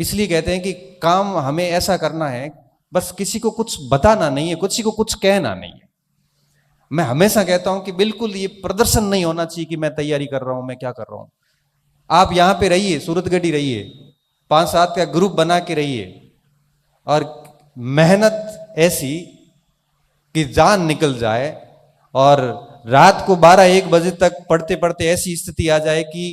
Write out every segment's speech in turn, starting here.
इसलिए कहते हैं कि काम हमें ऐसा करना है, बस किसी को कुछ बताना नहीं है, किसी को कुछ कहना नहीं है। मैं हमेशा कहता हूं कि बिल्कुल ये प्रदर्शन नहीं होना चाहिए कि मैं तैयारी कर रहा हूं, मैं क्या कर रहा हूं। आप यहां पे रहिए, सूरतगढ़ी रहिए, 5-7 का ग्रुप बना के रहिए, और मेहनत ऐसी कि जान निकल जाए, और रात को 12-1 बजे तक पढ़ते पढ़ते ऐसी स्थिति आ जाए कि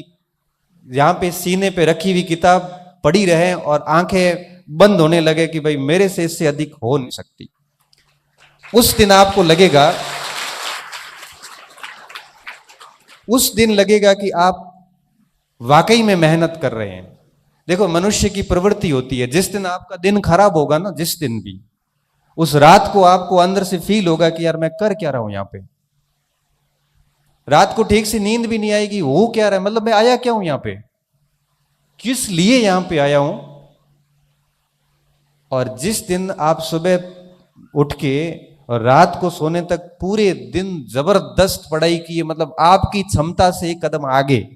यहां पे सीने पे रखी हुई किताब पड़ी रहे और आंखें बंद होने लगे कि भाई मेरे से इससे अधिक हो नहीं सकती। उस दिन आपको लगेगा, उस दिन लगेगा कि आप वाकई में मेहनत कर रहे हैं। देखो, मनुष्य की प्रवृत्ति होती है, जिस दिन आपका दिन खराब होगा ना, जिस दिन भी, उस रात को आपको अंदर से फील होगा कि यार मैं कर क्या रहा हूं यहां पे। रात को ठीक से नींद भी नहीं आएगी, हो क्या रहा है, मतलब मैं आया क्या हूं यहां पे, किस लिए यहां पे आया हूं। और जिस दिन आप सुबह उठ के और रात को सोने तक पूरे दिन जबरदस्त पढ़ाई की, मतलब आपकी क्षमता से एक कदम आगे,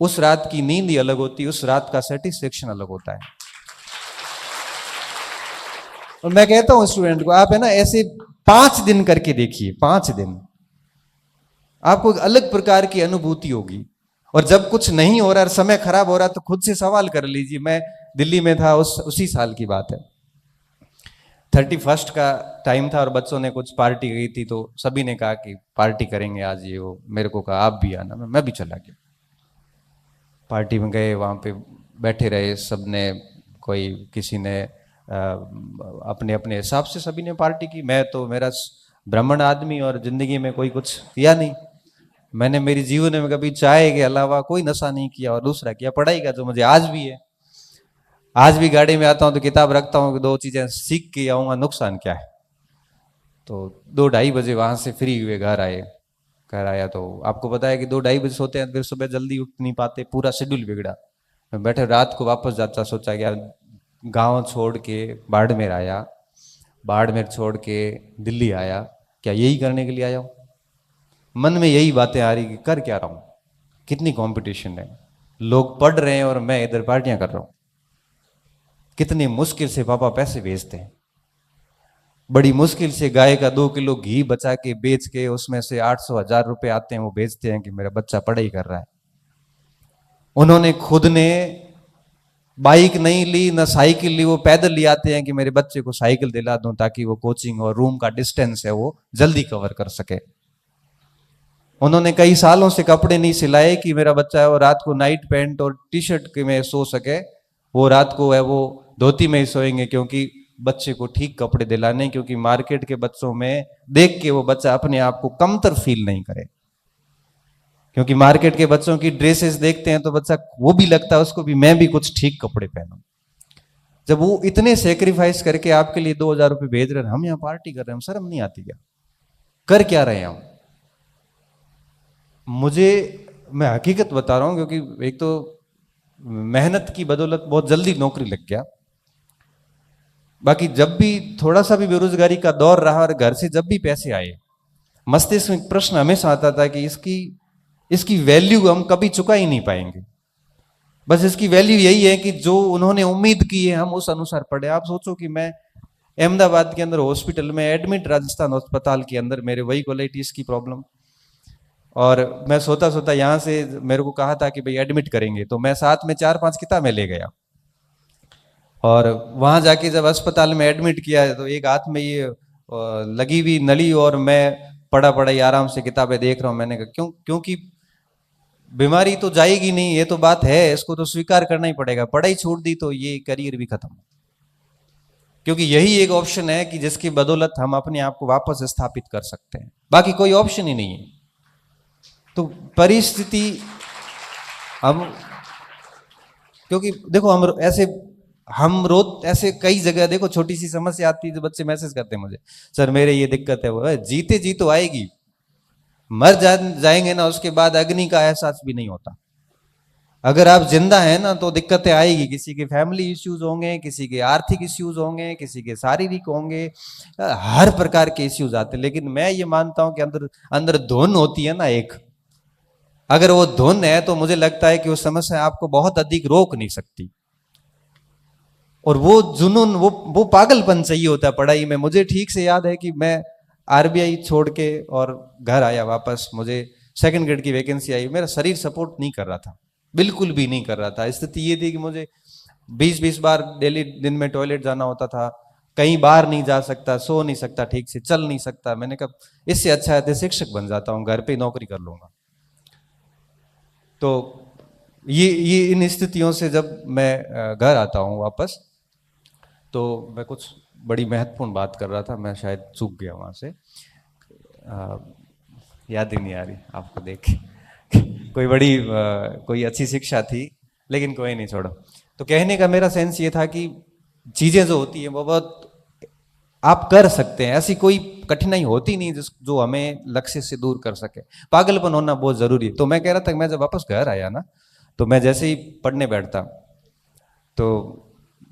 उस रात की नींद ही अलग होती है, उस रात का सेटिस्फेक्शन अलग होता है। और मैं कहता हूं स्टूडेंट को, आप है ना ऐसे 5 दिन करके देखिए, 5 दिन आपको एक अलग प्रकार की अनुभूति होगी। और जब कुछ नहीं हो रहा, समय खराब हो रहा, तो खुद से सवाल कर लीजिए। मैं दिल्ली में था, उसी साल की बात है, 31 का टाइम था और बच्चों ने कुछ पार्टी गई थी, तो सभी ने कहा कि पार्टी करेंगे आज, ये वो, मेरे को कहा आप भी आना, मैं भी चला गया। पार्टी में गए, वहाँ पे बैठे रहे सब ने, कोई किसी ने अपने अपने हिसाब से सभी ने पार्टी की। मैं तो मेरा ब्राह्मण आदमी और जिंदगी में कोई कुछ किया नहीं, मैंने मेरी जीवन में कभी चाय के अलावा कोई नशा नहीं किया। और दूसरा किया पढ़ाई का, जो मुझे आज भी है। आज भी गाड़ी में आता हूँ तो किताब रखता हूँ कि 2 चीजें सीख के आऊंगा, नुकसान क्या है। तो 2-2:30 बजे वहां से फ्री हुए घर आए। घर आया तो आपको पता है कि 2-2:30 बजे सोते हैं, फिर सुबह जल्दी उठ नहीं पाते, पूरा शेड्यूल बिगड़ा। मैं बैठे रात को वापस जाता, सोचा कि यार गाँव छोड़ के बाड़मेर आया, बाड़मेर छोड़ के दिल्ली आया, क्या यही करने के लिए आया हूँ। मन में यही बातें आ रही कि कर क्या रहा हूँ, कितनी कंपटीशन है, लोग पढ़ रहे हैं और मैं इधर पार्टियां कर रहा हूँ। कितनी मुश्किल से पापा पैसे भेजते हैं, बड़ी मुश्किल से गाय का 2 किलो घी बचा के बेच के उसमें से 800-1000 रुपए आते हैं, वो बेचते हैं कि मेरा बच्चा पढ़ाई कर रहा है। उन्होंने खुद ने बाइक नहीं ली, ना साइकिल ली, वो पैदल ले आते हैं कि मेरे बच्चे को साइकिल दिला दूं ताकि वो कोचिंग और रूम का डिस्टेंस है वो जल्दी कवर कर सके। उन्होंने कई सालों से कपड़े नहीं सिलाए कि मेरा बच्चा है वो रात को नाइट पैंट और टी शर्ट में सो सके, वो रात को है वो धोती में ही सोएंगे, क्योंकि बच्चे को ठीक कपड़े दिलाने, क्योंकि मार्केट के बच्चों में देख के वो बच्चा अपने आप को कमतर फील नहीं करे। क्योंकि मार्केट के बच्चों की ड्रेसेस देखते हैं तो बच्चा वो भी लगता है उसको भी मैं भी कुछ ठीक कपड़े पहनूं। जब वो इतने सेक्रीफाइस करके आपके लिए 2000 रुपए भेज रहे हैं, हम यहां पार्टी कर रहे हैं, हम शर्म नहीं आती क्या, कर क्या रहे हैं हम। मुझे, मैं हकीकत बता रहा हूं, क्योंकि एक तो मेहनत की बदौलत बहुत जल्दी नौकरी लग गया। बाकी जब भी थोड़ा सा भी बेरोजगारी का दौर रहा और घर से जब भी पैसे आए, मस्तिष्क में प्रश्न हमेशा आता था कि इसकी वैल्यू हम कभी चुका ही नहीं पाएंगे। बस इसकी वैल्यू यही है कि जो उन्होंने उम्मीद की है हम उस अनुसार पढ़े। आप सोचो कि मैं अहमदाबाद के अंदर हॉस्पिटल में एडमिट, राजस्थान अस्पताल के अंदर, मेरे वही कोलाइटिस की प्रॉब्लम, और मैं सोता सोता यहाँ से मेरे को कहा था कि भाई एडमिट करेंगे, तो मैं साथ में 4-5 किताबें ले गया। और वहां जाके जब अस्पताल में एडमिट किया तो एक हाथ में ये लगी हुई नली, और मैं पढ़ा पढ़ाई आराम से किताबें देख रहा हूँ। मैंने कहा क्यों, क्योंकि बीमारी तो जाएगी नहीं, ये तो बात है, इसको तो स्वीकार करना ही पड़ेगा। पढ़ाई छोड़ दी तो ये करियर भी खत्म, क्योंकि यही एक ऑप्शन है कि जिसकी बदौलत हम अपने आप को वापस स्थापित कर सकते हैं, बाकी कोई ऑप्शन ही नहीं है। तो परिस्थिति हम, क्योंकि देखो हम रोज ऐसे कई जगह देखो, छोटी सी समस्या आती है तो बच्चे मैसेज करते हैं मुझे, सर मेरे ये दिक्कत है, वो जीते जी तो आएगी, जाएंगे ना उसके बाद अग्नि का एहसास भी नहीं होता। अगर आप जिंदा हैं ना तो दिक्कतें आएगी, किसी के फैमिली इश्यूज होंगे, किसी के आर्थिक इश्यूज होंगे, किसी के शारीरिक होंगे, हर प्रकार के इश्यूज आते हैं। लेकिन मैं ये मानता हूं कि अंदर अंदर धुन होती है ना एक, अगर वो धुन है तो मुझे लगता है कि वो समस्या आपको बहुत अधिक रोक नहीं सकती। और वो जुनून, वो पागलपन चाहिए होता है पढ़ाई में। मुझे ठीक से याद है कि मैं आरबीआई छोड़ के और घर आया वापस, मुझे सेकंड ग्रेड की वैकेंसी आई, मेरा शरीर सपोर्ट नहीं कर रहा था, बिल्कुल भी नहीं कर रहा था। स्थिति ये थी कि मुझे 20-20 बार डेली दिन में टॉयलेट जाना होता था, कहीं बाहर नहीं जा सकता, सो नहीं सकता, ठीक से चल नहीं सकता। मैंने कहा इससे अच्छा है तो शिक्षक बन जाता हूँ, घर पे नौकरी कर लूंगा। तो ये इन स्थितियों से जब मैं घर आता हूँ वापस, तो मैं कुछ बड़ी महत्वपूर्ण बात कर रहा था, मैं शायद चूक गया वहां से, याद ही नहीं आ रही आपको देख के। कोई बड़ी कोई अच्छी शिक्षा थी, लेकिन कोई नहीं, छोड़ो। तो कहने का मेरा सेंस ये था कि चीजें जो होती है वो बहुत आप कर सकते हैं, ऐसी कोई कठिनाई होती नहीं जिस जो हमें लक्ष्य से दूर कर सके। पागलपन होना बहुत जरूरी है। तो मैं कह रहा था कि मैं जब वापस घर आया ना, तो मैं जैसे ही पढ़ने बैठता, तो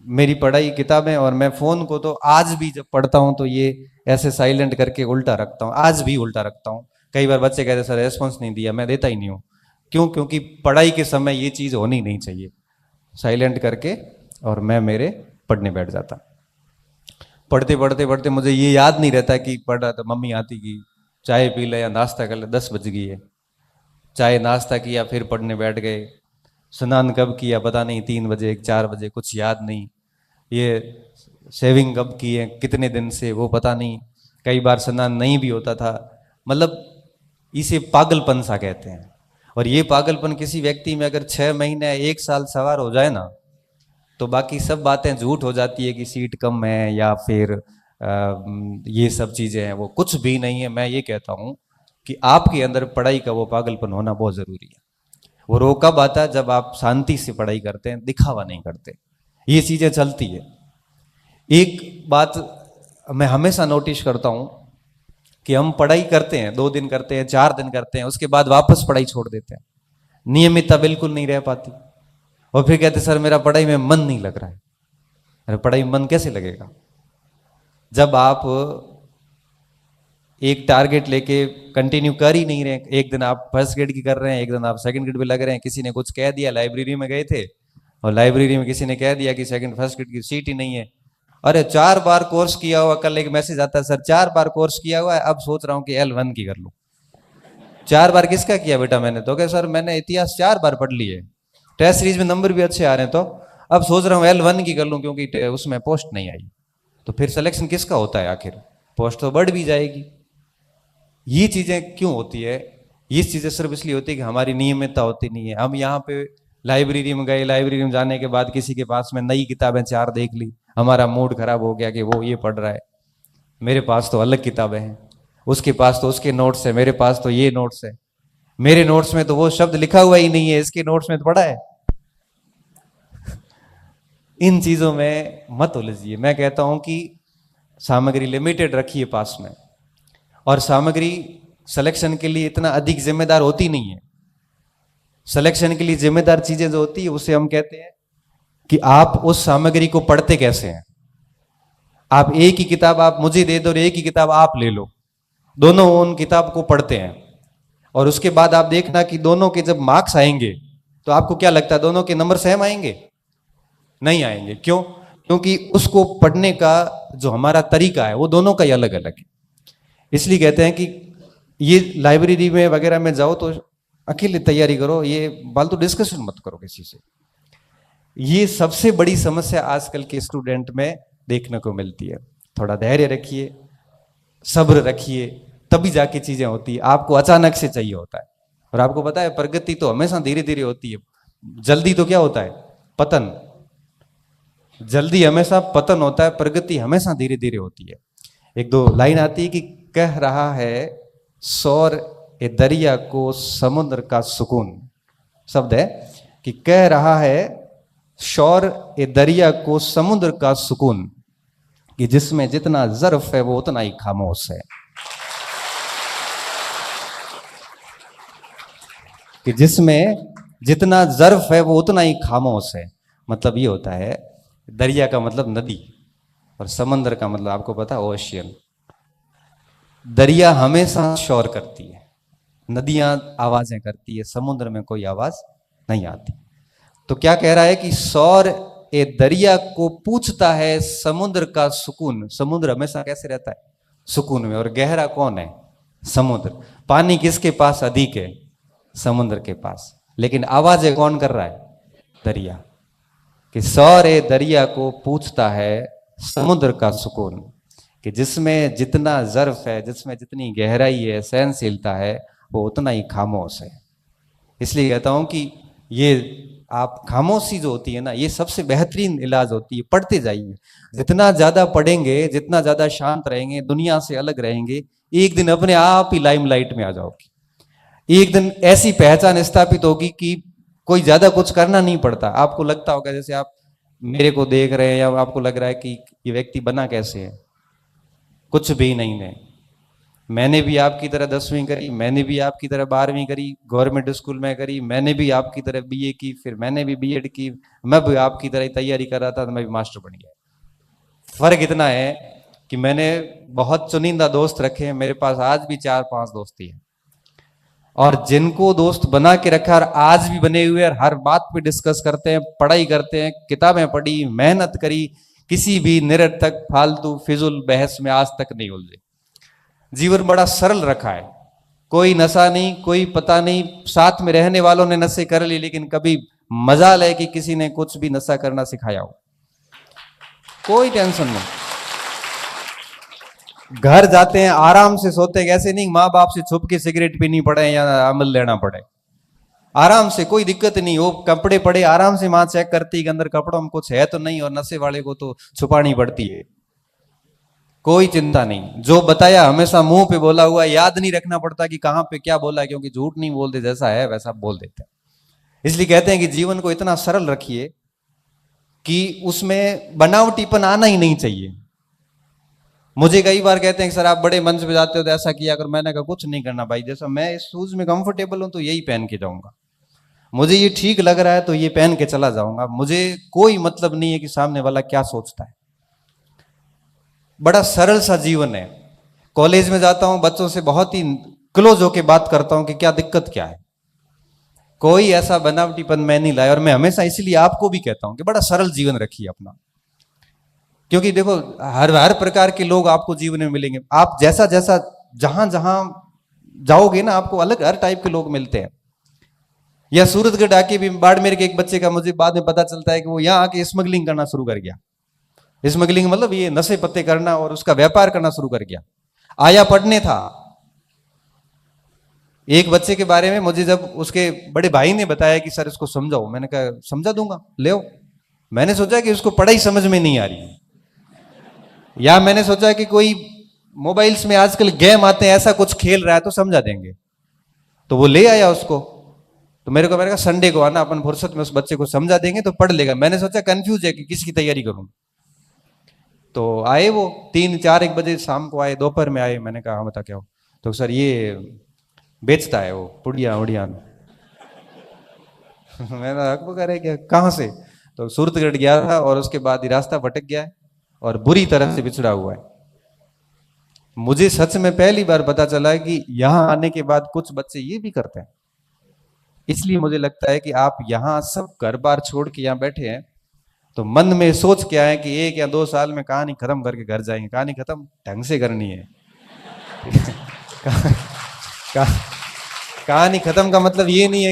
मेरी पढ़ाई किताबें, और मैं फोन को तो आज भी जब पढ़ता हूं तो ये ऐसे साइलेंट करके उल्टा रखता हूं, आज भी उल्टा रखता हूं। कई बार बच्चे कहते सर रेस्पॉन्स नहीं दिया, मैं देता ही नहीं हूं। क्यों? क्योंकि पढ़ाई के समय ये चीज होनी नहीं चाहिए। साइलेंट करके और मैं मेरे पढ़ने बैठ जाता। पढ़ते पढ़ते पढ़ते मुझे ये याद नहीं रहता कि पढ़ रहा था, मम्मी आती कि चाय पी ले या नाश्ता कर ले, 10 बज गई है, चाय नाश्ता किया फिर पढ़ने बैठ गए। स्नान कब किया पता नहीं, 3 बजे 4 बजे, कुछ याद नहीं। ये शेविंग कब की है, कितने दिन से, वो पता नहीं। कई बार स्नान नहीं भी होता था। मतलब इसे पागलपन सा कहते हैं। और ये पागलपन किसी व्यक्ति में अगर 6 महीने 1 साल सवार हो जाए ना, तो बाकी सब बातें झूठ हो जाती है कि सीट कम है या फिर ये सब चीजें हैं, वो कुछ भी नहीं है। मैं ये कहता हूं कि आपके अंदर पढ़ाई का वो पागलपन होना बहुत जरूरी है। वो रोग कब आता है? जब आप शांति से पढ़ाई करते हैं, दिखावा नहीं करते। ये चीजें चलती है। एक बात मैं हमेशा नोटिस करता हूं कि हम पढ़ाई करते हैं, 2 दिन करते हैं, 4 दिन करते हैं, उसके बाद वापस पढ़ाई छोड़ देते हैं। नियमितता बिल्कुल नहीं रह पाती। और फिर कहते सर मेरा पढ़ाई में मन नहीं लग रहा है। अरे पढ़ाई में मन कैसे लगेगा जब आप एक टारगेट लेके कंटिन्यू कर ही नहीं रहे? एक दिन आप फर्स्ट ग्रेड की कर रहे हैं, एक दिन आप सेकंड ग्रेड पे लग रहे हैं। किसी ने कुछ कह दिया, लाइब्रेरी में गए थे और लाइब्रेरी में किसी ने कह दिया कि सेकंड फर्स्ट ग्रेड की सीट ही नहीं है। अरे 4 बार कोर्स किया हुआ, कल एक मैसेज आता है सर 4 बार कोर्स किया हुआ है, अब सोच रहा हूँ कि L1 की कर लूँ। 4 बार किसका किया बेटा? मैंने तो क्या सर मैंने इतिहास 4 बार पढ़ लिए, टेस्ट सीरीज में नंबर भी अच्छे आ रहे हैं, तो अब सोच रहा हूँ L1 की कर लूँ क्योंकि उसमें पोस्ट नहीं आई। तो फिर सिलेक्शन किसका होता है आखिर? पोस्ट तो बढ़ भी जाएगी। ये चीजें क्यों होती है? ये चीजें सिर्फ इसलिए होती है कि हमारी नियमितता होती नहीं है। हम यहाँ पे लाइब्रेरी में गए, लाइब्रेरी में जाने के बाद किसी के पास में नई किताबें 4 देख ली, हमारा मूड खराब हो गया कि वो ये पढ़ रहा है, मेरे पास तो अलग किताबें हैं, उसके पास तो उसके नोट्स है, मेरे पास तो ये नोट्स है, मेरे नोट्स में तो वो शब्द लिखा हुआ ही नहीं है, इसके नोट्स में तो पढ़ा है। इन चीजों में मत उलझिए। मैं कहता हूं कि सामग्री लिमिटेड रखिए पास में, और सामग्री सिलेक्शन के लिए इतना अधिक जिम्मेदार होती नहीं है। सिलेक्शन के लिए जिम्मेदार चीजें जो होती है उसे हम कहते हैं कि आप उस सामग्री को पढ़ते कैसे हैं। आप एक ही किताब आप मुझे दे दो और एक ही किताब आप ले लो, दोनों उन किताब को पढ़ते हैं, और उसके बाद आप देखना कि दोनों के जब मार्क्स आएंगे तो आपको क्या लगता है दोनों के नंबर सेम आएंगे? नहीं आएंगे। क्यों? क्योंकि उसको पढ़ने का जो हमारा तरीका है वो दोनों का ही अलग अलग है। इसलिए कहते हैं कि ये लाइब्रेरी में वगैरह में जाओ तो अकेले तैयारी करो, ये फालतू डिस्कशन मत करो किसी से। ये सबसे बड़ी समस्या आजकल के स्टूडेंट में देखने को मिलती है। थोड़ा धैर्य रखिए, सब्र रखिए, तभी जाके चीजें होती है। आपको अचानक से चाहिए होता है, और आपको पता है प्रगति तो हमेशा धीरे धीरे होती है। जल्दी तो क्या होता है? पतन। जल्दी हमेशा पतन होता है, प्रगति हमेशा धीरे धीरे होती है। एक दो लाइन आती है कि कह रहा है सौर ए दरिया को समुद्र का सुकून, शब्द है कि कह रहा है शौर ए दरिया को समुद्र का सुकून, कि जिसमें जितना ज़र्फ है वो उतना ही खामोश है। कि जिसमें जितना ज़र्फ है वो उतना ही खामोश है। मतलब ये होता है, दरिया का मतलब नदी, और समंदर का मतलब आपको पता है ओशियन। दरिया हमेशा शोर करती है, नदियां आवाजें करती है, समुद्र में कोई आवाज नहीं आती। तो क्या कह रहा है कि सौर ए दरिया को पूछता है समुद्र का सुकून। समुद्र हमेशा कैसे रहता है? सुकून में। और गहरा कौन है? समुद्र। पानी किसके पास अधिक है? समुद्र के पास। लेकिन आवाजें कौन कर रहा है? दरिया। कि सौरे दरिया को पूछता है समुद्र का सुकून, कि जिसमें जितना ज़र्फ है, जिसमें जितनी गहराई है, सहनशीलता है, वो उतना ही खामोश है। इसलिए कहता हूं कि ये आप खामोशी जो होती है ना, ये सबसे बेहतरीन इलाज होती है। पढ़ते जाइए, जितना ज्यादा पढ़ेंगे, जितना ज्यादा शांत रहेंगे, दुनिया से अलग रहेंगे, एक दिन अपने आप ही लाइमलाइट में आ जाओगे। एक दिन ऐसी पहचान स्थापित होगी कि कोई ज्यादा कुछ करना नहीं पड़ता। आपको लगता होगा जैसे आप मेरे को देख रहे हैं, या आपको लग रहा है कि ये व्यक्ति बना कैसे है। कुछ भी नहीं है। मैंने भी आपकी तरह 10वीं करी, मैंने भी आपकी तरह 12वीं करी, गवर्नमेंट स्कूल में करी, मैंने भी आपकी तरह बीए की, फिर मैंने भी बीएड की, मैं भी आपकी तरह तैयारी कर रहा था, तो मैं भी मास्टर बन गया। फर्क इतना है कि मैंने बहुत चुनिंदा दोस्त रखे हैं। मेरे पास आज भी 4-5 दोस्ती है, और जिनको दोस्त बना के रखा और आज भी बने हुए, और हर बात पे डिस्कस करते हैं, पढ़ाई करते हैं, किताबें पढ़ी, मेहनत करी, किसी भी निरर्थक फालतू फिजुल बहस में आज तक नहीं उलझे। जीवन बड़ा सरल रखा है। कोई नशा नहीं, कोई पता नहीं। साथ में रहने वालों ने नशे कर ली, लेकिन कभी मजाल है कि किसी ने कुछ भी नशा करना सिखाया हो। कोई टेंशन नहीं। घर जाते हैं आराम से सोते हैं, ऐसे नहीं माँ बाप से छुप के सिगरेट पीनी पड़े या अमल लेना पड़े। आराम से, कोई दिक्कत नहीं। वो कपड़े पड़े आराम से, माँ चेक करती है अंदर कपड़ों में कुछ है तो नहीं, और नशे वाले को तो छुपानी पड़ती है। कोई चिंता नहीं। जो बताया हमेशा मुंह पे बोला हुआ, याद नहीं रखना पड़ता कि कहां पे क्या बोला, क्योंकि झूठ नहीं बोलते, जैसा है वैसा बोल देते हैं। इसलिए कहते हैं कि जीवन को इतना सरल रखिए कि उसमें बनावटीपन आना ही नहीं चाहिए। मुझे कई बार कहते हैं कि सर आप बड़े मंच पे जाते हो तो ऐसा किया कर। मैंने कहा कुछ नहीं करना भाई, जैसा मैं इस शूज में कंफर्टेबल हूं तो यही पहन के जाऊंगा। मुझे ये ठीक लग रहा है तो ये पहन के चला जाऊंगा। मुझे कोई मतलब नहीं है कि सामने वाला क्या सोचता है। बड़ा सरल सा जीवन है। कॉलेज में जाता हूं, बच्चों से बहुत ही क्लोज होके बात करता हूं कि क्या दिक्कत क्या है। कोई ऐसा बनावटीपन मैं नहीं लाया। और मैं हमेशा इसलिए आपको भी कहता हूं कि बड़ा सरल जीवन रखिए अपना। क्योंकि देखो हर प्रकार के लोग आपको जीवन में मिलेंगे। आप जैसा जैसा जहां जहां जाओगे ना, आपको अलग हर टाइप के लोग मिलते हैं। या सूरतगढ़ आके भी बाड़मेर के एक बच्चे का मुझे बाद में पता चलता है कि वो यहां आके स्मगलिंग करना शुरू कर गया। स्मगलिंग मतलब ये नशे पत्ते करना, और उसका व्यापार करना शुरू कर गया। आया पढ़ने था। एक बच्चे के बारे में मुझे जब उसके बड़े भाई ने बताया कि सर इसको समझाओ, मैंने कहा समझा दूंगा, ले आओ। मैंने सोचा कि उसको पढ़ाई समझ में नहीं आ रही है, या मैंने सोचा कि कोई मोबाइल्स में आजकल गेम आते हैं, ऐसा कुछ खेल रहा है तो समझा देंगे। तो वो ले आया उसको। तो मेरे को संडे को आना, अपन फुर्सत में उस बच्चे को समझा देंगे तो पढ़ लेगा। मैंने सोचा कंफ्यूज है कि किसकी तैयारी करूं। तो आए वो 3-4-1 बजे शाम को आए, दोपहर में आए। मैंने कहा हाँ बता क्या हो। तो सर ये बेचता है वो पुड़िया उड़िया। मैंने आपको कह रहे क्या, कहाँ से? तो सूरतगढ़ गया था, और उसके बाद ही रास्ता भटक गया है और बुरी तरह से बिछड़ा हुआ है। मुझे सच में पहली बार पता चला है कि यहां आने के बाद कुछ बच्चे ये भी करते हैं। इसलिए मुझे लगता है कि आप यहां सब घर बार छोड़ के यहां बैठे हैं, तो मन में सोच क्या है कि 1 या 2 साल में कहानी खत्म करके घर जाएंगे। कहानी खत्म ढंग से करनी है। कहानी खत्म का मतलब ये नहीं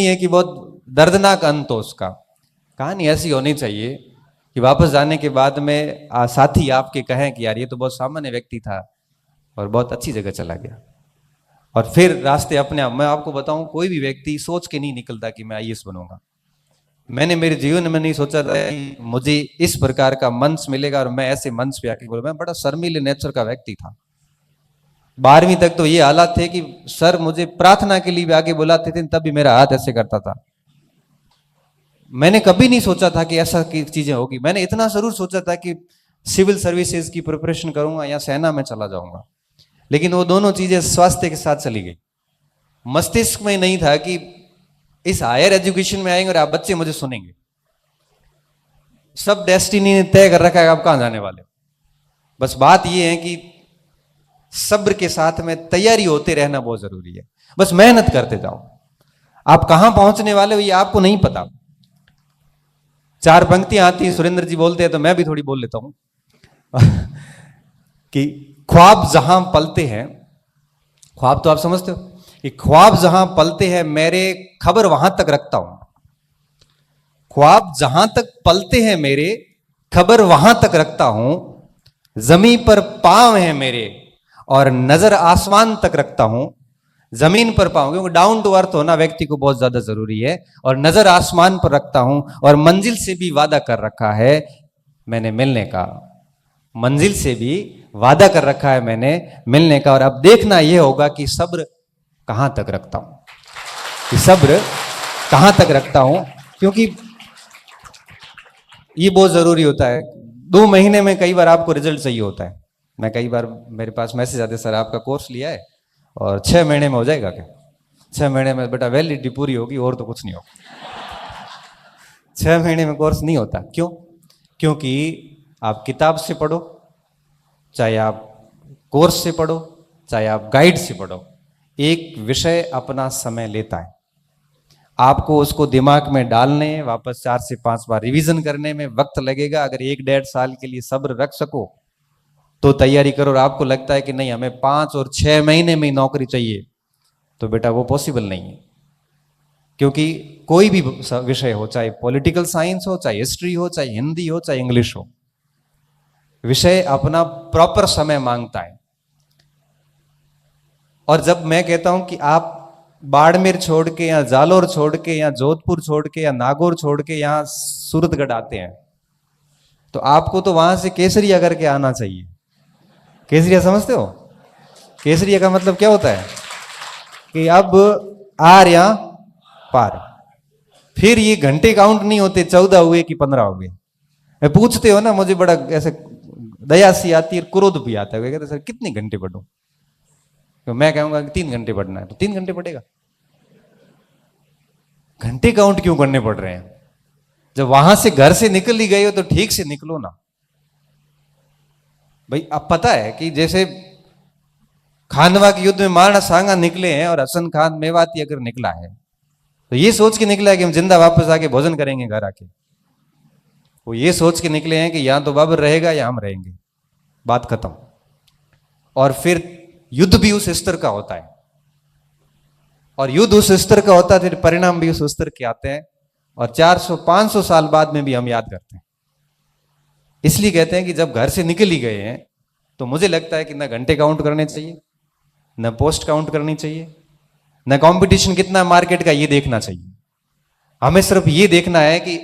है कि बहुत दर्दनाक अंत हो उसका। कहानी ऐसी होनी चाहिए कि वापस जाने के बाद में साथी आपके कहें कि यार ये तो बहुत सामान्य व्यक्ति था और बहुत अच्छी जगह चला गया। और फिर रास्ते अपने आप। मैं आपको बताऊं, कोई भी व्यक्ति सोच के नहीं निकलता कि मैं आईएएस बनूंगा। मैंने मेरे जीवन में नहीं सोचा था कि मुझे इस प्रकार का मंच मिलेगा और मैं ऐसे मंच पे आके बोलूं। मैं बड़ा शर्मीले नेचर का व्यक्ति था। 12वीं तक तो ये हालात थे कि सर मुझे प्रार्थना के लिए भी आगे बुलाते थे, तब भी मेरा हाथ ऐसे करता था। मैंने कभी नहीं सोचा था कि ऐसा की चीजें होगी। मैंने इतना जरूर सोचा था कि सिविल सर्विसेज की प्रिपरेशन करूंगा या सेना में चला जाऊंगा, लेकिन वो दोनों चीजें स्वास्थ्य के साथ चली गई। मस्तिष्क में नहीं था कि इस हायर एजुकेशन में आएंगे और आप बच्चे मुझे सुनेंगे। सब डेस्टिनी ने तय कर रखा है आप कहां जाने वाले हो। बस बात यह है कि सब्र के साथ में तैयारी होते रहना बहुत जरूरी है। बस मेहनत करते जाओ। आप कहां पहुंचने वाले हो ये आपको नहीं पता। 4 पंक्तियां आती हैं, सुरेंद्र जी बोलते हैं तो मैं भी थोड़ी बोल लेता हूं कि ख्वाब जहां पलते हैं, ख्वाब तो आप समझते हो कि ख्वाब जहां पलते हैं मेरे, खबर वहां तक रखता हूं। ख्वाब जहां तक पलते हैं मेरे, खबर वहां तक रखता हूं। जमीन पर पांव है मेरे और नजर आसमान तक रखता हूं। जमीन पर पांव, क्योंकि डाउन टू अर्थ होना व्यक्ति को बहुत ज्यादा जरूरी है, और नजर आसमान पर रखता हूं। और मंजिल से भी वादा कर रखा है मैंने मिलने का, मंजिल से भी वादा कर रखा है मैंने मिलने का। और अब देखना यह होगा कि सब्र कहां तक रखता हूं, कि सब्र कहां तक रखता हूं, क्योंकि ये बहुत जरूरी होता है। 2 महीने में कई बार आपको रिजल्ट चाहिए होता है। मैं कई बार, मेरे पास मैसेज आते, सर आपका कोर्स लिया है और 6 महीने में हो जाएगा क्या? 6 महीने में बेटा वैलिडिटी पूरी होगी और तो कुछ नहीं होगा। 6 महीने में कोर्स नहीं होता। क्यों? क्योंकि आप किताब से पढ़ो, चाहे आप कोर्स से पढ़ो, चाहे आप गाइड से पढ़ो, एक विषय अपना समय लेता है। आपको उसको दिमाग में डालने, वापस 4 से 5 बार रिवीजन करने में वक्त लगेगा। अगर 1-1.5 साल के लिए सब्र रख सको तो तैयारी करो। और आपको लगता है कि नहीं हमें 5 और 6 महीने में ही नौकरी चाहिए, तो बेटा वो पॉसिबल नहीं है। क्योंकि कोई भी विषय हो, चाहे पॉलिटिकल साइंस हो, चाहे हिस्ट्री हो, चाहे हिंदी हो, चाहे इंग्लिश हो, विषय अपना प्रॉपर समय मांगता है। और जब मैं कहता हूं कि आप बाड़मेर छोड़ के या जालोर छोड़ के या जोधपुर छोड़ के या नागौर छोड़ के यहां सूरतगढ़ आते हैं, तो आपको तो वहां से केसरिया करके आना चाहिए। केसरिया समझते हो? केसरिया का मतलब क्या होता है कि अब आर या पार। फिर ये घंटे काउंट नहीं होते, 14 हुए कि 15 हुए। मैं पूछते हो ना, मुझे बड़ा ऐसे दया सी आती है, क्रोध भी आता है। कहते सर कितने घंटे पढ़ूं? तो मैं कहूंगा कि 3 घंटे पढ़ना है तो 3 घंटे पढ़ेगा। घंटे काउंट क्यों करने पड़ रहे हैं? जब वहां से घर से निकल ही गए हो तो ठीक से निकलो ना भाई। अब पता है कि जैसे खानवा के युद्ध में महाराणा सांगा निकले हैं और हसन खान मेवाती अगर निकला है तो ये सोच के निकला है कि हम जिंदा वापस आके भोजन करेंगे घर आके। वो ये सोच के निकले हैं कि यहां तो बाबर रहेगा या हम रहेंगे, बात खत्म। और फिर युद्ध भी उस स्तर का होता है, और युद्ध उस स्तर का होता है, फिर परिणाम भी उस स्तर के आते हैं। और 400-500 साल बाद में भी हम याद करते हैं। इसलिए कहते हैं कि जब घर से निकल ही गए हैं तो मुझे लगता है कि न घंटे काउंट करने चाहिए, न पोस्ट काउंट करनी चाहिए, न कंपटीशन कितना मार्केट का ये देखना चाहिए। हमें सिर्फ ये देखना है कि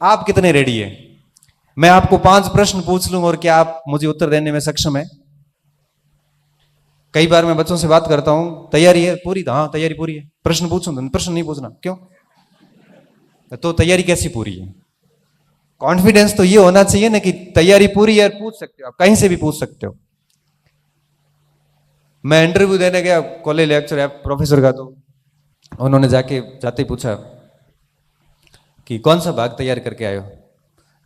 आप कितने रेडी हैं। मैं आपको 5 प्रश्न पूछ लूं और क्या आप मुझे उत्तर देने में सक्षम है? कई बार मैं बच्चों से बात करता हूं, तैयारी है पूरी? हाँ तैयारी पूरी है। प्रश्न पूछूं? प्रश्न नहीं पूछना। क्यों? तो तैयारी कैसी पूरी है? कॉन्फिडेंस तो ये होना चाहिए ना कि तैयारी पूरी है, पूछ सकते हो, आप कहीं से भी पूछ सकते हो। मैं इंटरव्यू देने गया कॉलेज लेक्चर है प्रोफेसर का, तो उन्होंने जाते ही पूछा कि कौन सा भाग तैयार करके आए हो।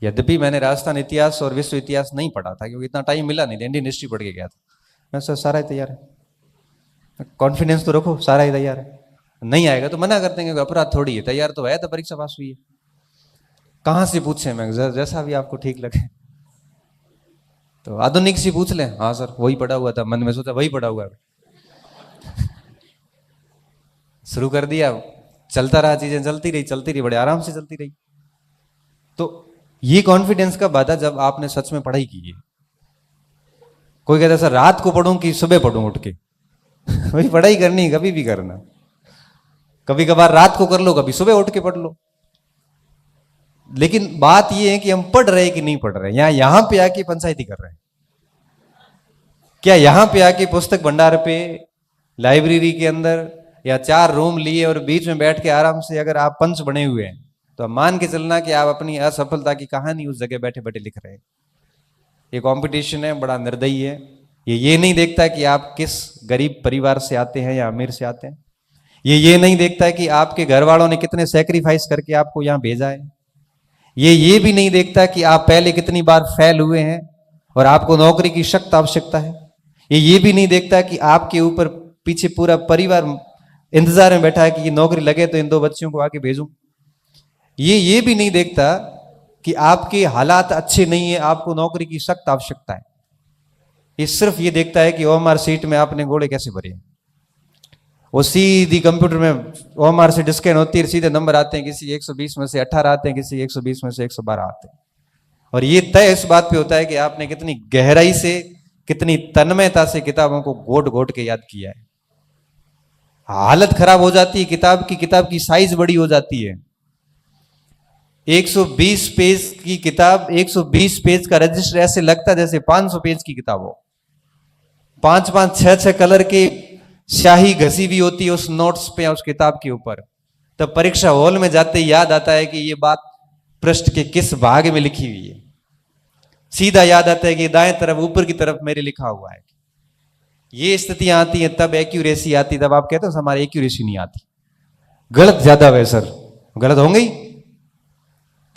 यद्यपि मैंने राजस्थान इतिहास और विश्व इतिहास नहीं पढ़ा था क्योंकि इतना टाइम मिला नहीं था, इंडियन हिस्ट्री पढ़ के गया था। मैं सर सारा ही तैयार है। कॉन्फिडेंस तो रखो, सारा ही तैयार है। नहीं आएगा तो मना कर देंगे, अपराध थोड़ी है। तैयार तो है, तो परीक्षा पास हुई है। कहां से पूछे? मैं जैसा भी आपको ठीक लगे। तो आधुनिक सी पूछ लें। हाँ सर वही पढ़ा हुआ था, मन में सोचा वही पढ़ा हुआ है। शुरू कर दिया, चलता रहा, चीजें चलती रही, बड़े आराम से चलती रही। तो ये कॉन्फिडेंस का बाधा जब आपने सच में पढ़ाई की है। कोई कहता है सर रात को पढ़ूं कि सुबह पढ़ूं उठ के? वही पढ़ाई करनी, कभी भी करना। कभी कभार रात को कर लो, कभी सुबह उठ के पढ़ लो। लेकिन बात यह है कि हम पढ़ रहे कि नहीं पढ़ रहे। यहां पे आके पंचायती कर रहे हैं क्या? यहां पे आके पुस्तक भंडार पे, लाइब्रेरी के अंदर, या 4 रूम लिए और बीच में बैठ के आराम से अगर आप पंच बने हुए हैं तो मान के चलना कि आप अपनी असफलता की कहानी उस जगह बैठे बैठे लिख रहे हैं। ये कंपटीशन है, बड़ा निर्दयी है। ये नहीं देखता कि आप किस गरीब परिवार से आते हैं या अमीर से आते हैं। ये नहीं देखता है कि आपके घर वालों ने कितने सैक्रिफाइस करके आपको यहां भेजा है। ये भी नहीं देखता कि आप पहले कितनी बार फेल हुए हैं और आपको नौकरी की सख्त आवश्यकता है। ये भी नहीं देखता कि आपके ऊपर पीछे पूरा परिवार इंतजार में बैठा है कि ये नौकरी लगे तो इन 2 बच्चियों को आके भेजूं। ये भी नहीं देखता कि आपके हालात अच्छे नहीं है, आपको नौकरी की सख्त आवश्यकता है। ये सिर्फ ये देखता है कि ओएमआर सीट में आपने घोड़े कैसे भरे हैं। वो सीधी कंप्यूटर में ओएमआर से स्कैन होती है, सीधे नंबर आते हैं, किसी 120 में से 18 आते हैं, किसी 120 में से 112 आते हैं। और ये तय इस बात पे होता है कि आपने कितनी गहराई से, कितनी तन्मयता से किताबों को घोट घोट के याद किया है। हालत खराब हो जाती है किताब की साइज बड़ी हो जाती है। 120 पेज की किताब, 120 पेज का रजिस्टर ऐसे लगता है जैसे 500 पेज की किताब हो। 5-5, 6-6 कलर की स्याही घसी भी होती है उस नोट्स पे या उस किताब के ऊपर। तब परीक्षा हॉल में जाते ही याद आता है कि ये बात पृष्ठ के किस भाग में लिखी हुई है। सीधा याद आता है कि दाएं तरफ ऊपर की तरफ मेरे लिखा हुआ है। ये स्थितियां आती हैं तब एक्यूरेसी आती, तब आप कहते हो हमारी एक्यूरेसी नहीं आती, गलत ज्यादा हुए सर। गलत होंगे ही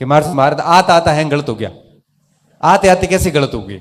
कि मार आता आता है गलत हो गया, आते आते कैसे गलत हो गए।